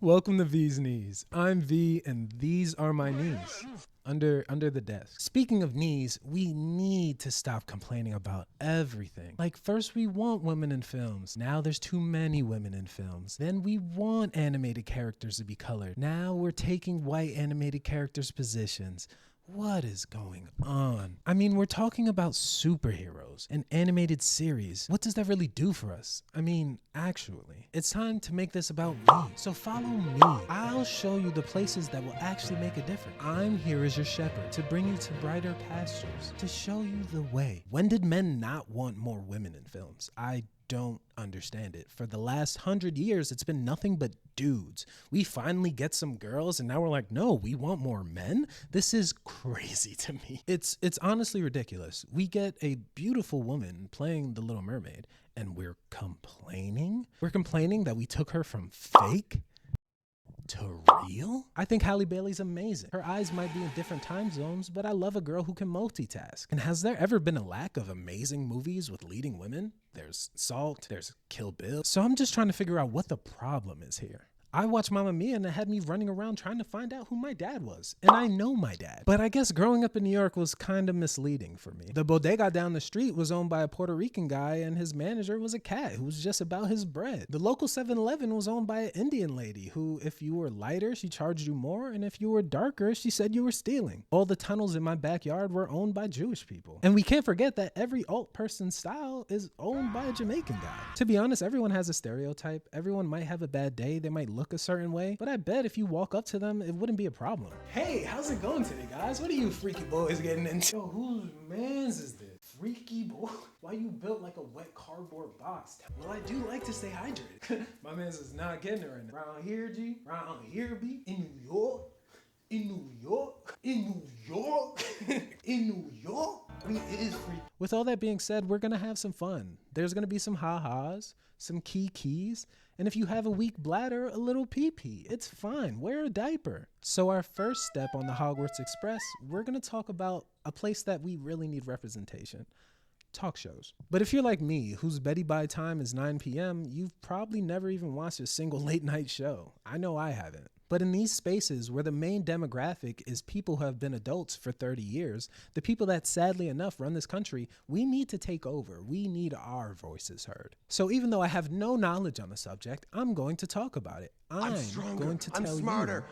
Welcome to V's Knees. I'm V and these are my knees. Under the desk. Speaking of knees, we need to stop complaining about everything. Like first we want women in films. Now there's too many women in films. Then we want animated characters to be colored. Now we're taking white animated characters' positions. What is going on? I mean, we're talking about superheroes, an animated series. What does that really do for us? I mean, actually, it's time to make this about me. So follow me. I'll show you the places that will actually make a difference. I'm here as your shepherd to bring you to brighter pastures, to show you the way. When did men not want more women in films? I don't understand it. For the last 100 years, it's been nothing but dudes. We finally get some girls and now we're like, no, we want more men? This is crazy to me. It's honestly ridiculous. We get a beautiful woman playing the Little Mermaid and we're complaining? We're complaining that we took her from fake to real? I think Halle Bailey's amazing. Her eyes might be in different time zones, but I love a girl who can multitask. And has there ever been a lack of amazing movies with leading women? There's Salt, there's Kill Bill. So I'm just trying to figure out what the problem is here. I watched Mamma Mia and it had me running around trying to find out who my dad was. And I know my dad. But I guess growing up in New York was kind of misleading for me. The bodega down the street was owned by a Puerto Rican guy and his manager was a cat who was just about his bread. The local 7-Eleven was owned by an Indian lady who, if you were lighter, she charged you more. And if you were darker, she said you were stealing. All the tunnels in my backyard were owned by Jewish people. And we can't forget that every alt person's style is owned by a Jamaican guy. To be honest, everyone has a stereotype. Everyone might have a bad day. They might look a certain way, but I bet if you walk up to them, it wouldn't be a problem. Hey, how's it going today, guys? What are you freaky boys getting into? Yo, whose mans is this? Freaky boy? Why you built like a wet cardboard box? Well, I do like to stay hydrated. My mans is not getting it right now. Round here, G. Round here, B. In New York. In New York. In New York. In New York. We is free. With all that being said, we're gonna have some fun. There's gonna be some ha-has, some keys, and if you have a weak bladder, a little pee-pee. It's fine. Wear a diaper. So our first step on the Hogwarts Express, we're gonna talk about a place that we really need representation. Talk shows. But if you're like me, whose Betty Bye time is 9 p.m., you've probably never even watched a single late night show. I know I haven't. But in these spaces where the main demographic is people who have been adults for 30 years, the people that sadly enough run this country, we need to take over. We need our voices heard. So even though I have no knowledge on the subject, I'm going to talk about it. I'm going to tell you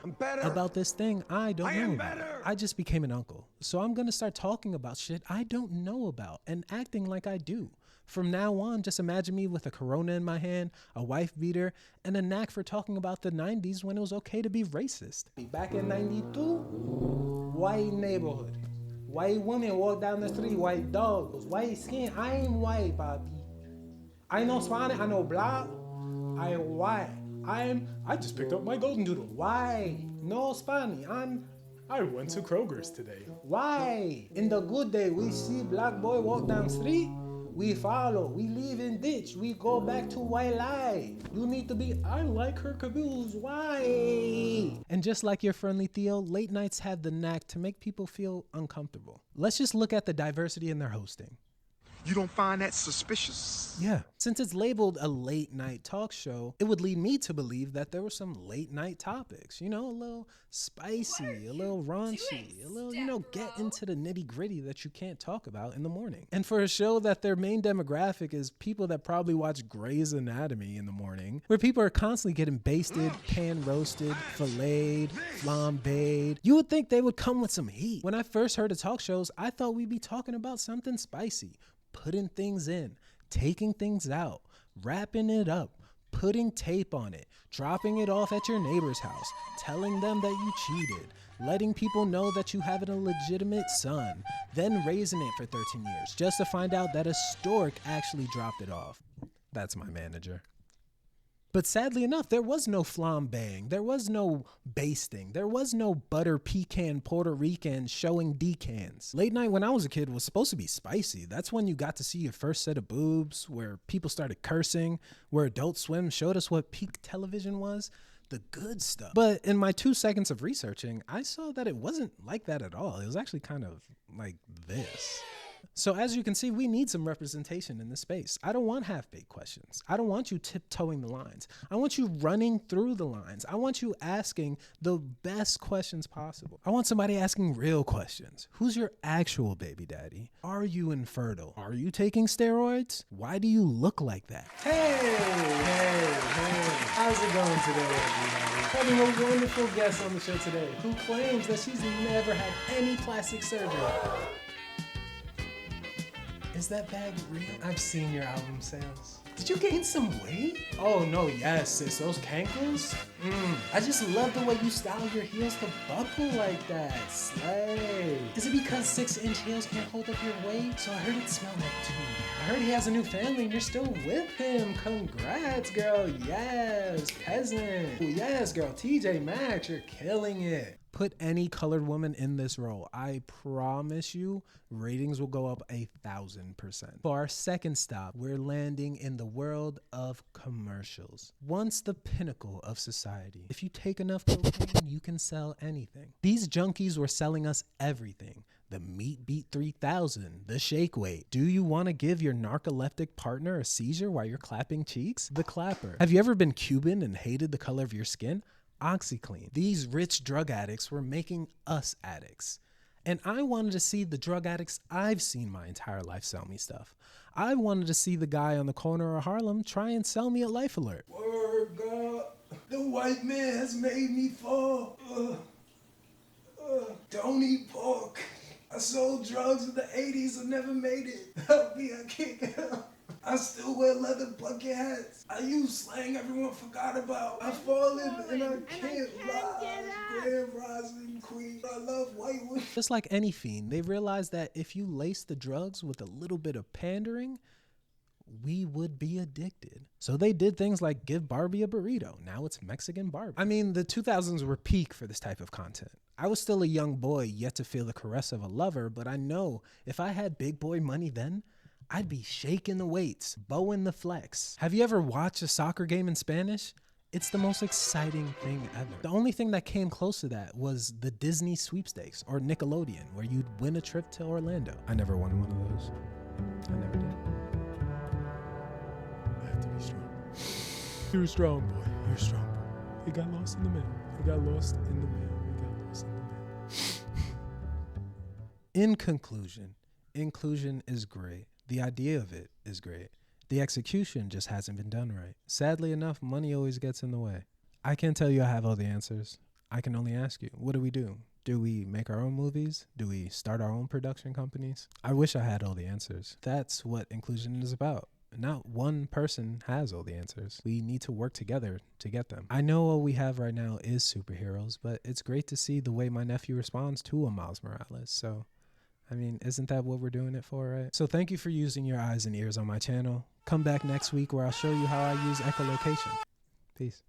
about this thing I don't know about. I just became an uncle. So I'm going to start talking about shit I don't know about and acting like I do. From now on, just imagine me with a Corona in my hand, a wife beater, and a knack for talking about the 90s when it was okay to be racist. Back in 92, white neighborhood. White women walk down the street, white dogs, white skin. I ain't white, papi. I know Spanish, I know black, I am white. I just picked up my golden doodle. Why? No Spanish, I went to Kroger's today. Why? In the good day, we see black boy walk down street. We follow, we leave in ditch, we go back to white life. You need to be, I like her caboose, why? And just like your friendly Theo, late nights have the knack to make people feel uncomfortable. Let's just look at the diversity in their hosting. You don't find that suspicious? Yeah. Since it's labeled a late night talk show, it would lead me to believe that there were some late night topics, you know, a little spicy, a little raunchy, a little, get into the nitty gritty that you can't talk about in the morning. And for a show that their main demographic is people that probably watch Grey's Anatomy in the morning, where people are constantly getting basted, pan roasted, filleted, flambéed, you would think they would come with some heat. When I first heard of talk shows, I thought we'd be talking about something spicy. Putting things in, taking things out, wrapping it up, putting tape on it, dropping it off at your neighbor's house, telling them that you cheated, letting people know that you have a legitimate son, then raising it for 13 years just to find out that a stork actually dropped it off. That's my manager. But sadly enough, there was no flambeing, there was no basting, there was no butter pecan Puerto Rican showing decans. Late night when I was a kid was supposed to be spicy. That's when you got to see your first set of boobs, where people started cursing, where Adult Swim showed us what peak television was. The good stuff. But in my 2 seconds of researching, I saw that it wasn't like that at all. It was actually kind of like this. So as you can see, we need some representation in this space. I don't want half-baked questions. I don't want you tiptoeing the lines. I want you running through the lines. I want you asking the best questions possible. I want somebody asking real questions. Who's your actual baby daddy? Are you infertile? Are you taking steroids? Why do you look like that? Hey. How's it going today, everybody? Having a wonderful guest on the show today who claims that she's never had any plastic surgery. Is that bag real? I've seen your album sales. Did you gain some weight? Oh no, yes, sis, those cankles? I just love the way you style your heels to buckle like that. Slay. Is it because 6-inch heels can't hold up your weight? So I heard it smelled like tuna. I heard he has a new family and you're still with him. Congrats, girl. Yes, peasant. Yes, girl. TJ Maxx, you're killing it. Put any colored woman in this role. I promise you, ratings will go up 1,000%. For our second stop, we're landing in the world of commercials. Once the pinnacle of society. If you take enough cocaine, you can sell anything. These junkies were selling us everything. The Meat Beat 3000, the shake weight. Do you want to give your narcoleptic partner a seizure while you're clapping cheeks? The clapper. Have you ever been Cuban and hated the color of your skin? OxyClean. These rich drug addicts were making us addicts. And I wanted to see the drug addicts I've seen my entire life sell me stuff. I wanted to see the guy on the corner of Harlem try and sell me a Life Alert. Word God, the white man has made me fall. Don't eat pork. I sold drugs in the 80s and never made it. Help me, I can't get up. I still wear leather bucket hats. I use slang everyone forgot about. I fall in and I can't rise. Grand rising queen. I love white women. Just like any fiend, they realized that if you lace the drugs with a little bit of pandering, we would be addicted. So they did things like give Barbie a burrito. Now it's Mexican Barbie. I mean, the 2000s were peak for this type of content. I was still a young boy yet to feel the caress of a lover, but I know if I had big boy money then, I'd be shaking the weights, bowing the flex. Have you ever watched a soccer game in Spanish? It's the most exciting thing ever. The only thing that came close to that was the Disney sweepstakes or Nickelodeon, where you'd win a trip to Orlando. I never won one of those. I never did. I have to be strong. You're a strong boy. You're a strong boy. It got lost in the mail. It got lost in the mail. It got lost in the mail. In conclusion, inclusion is great. The idea of it is great. The execution just hasn't been done right. Sadly enough, money always gets in the way. I can't tell you I have all the answers. I can only ask you, what do we do? Do we make our own movies? Do we start our own production companies? I wish I had all the answers. That's what inclusion is about. Not one person has all the answers. We need to work together to get them. I know all we have right now is superheroes, but it's great to see the way my nephew responds to a Miles Morales. So I mean, isn't that what we're doing it for, right? So thank you for using your eyes and ears on my channel. Come back next week where I'll show you how I use echolocation. Peace.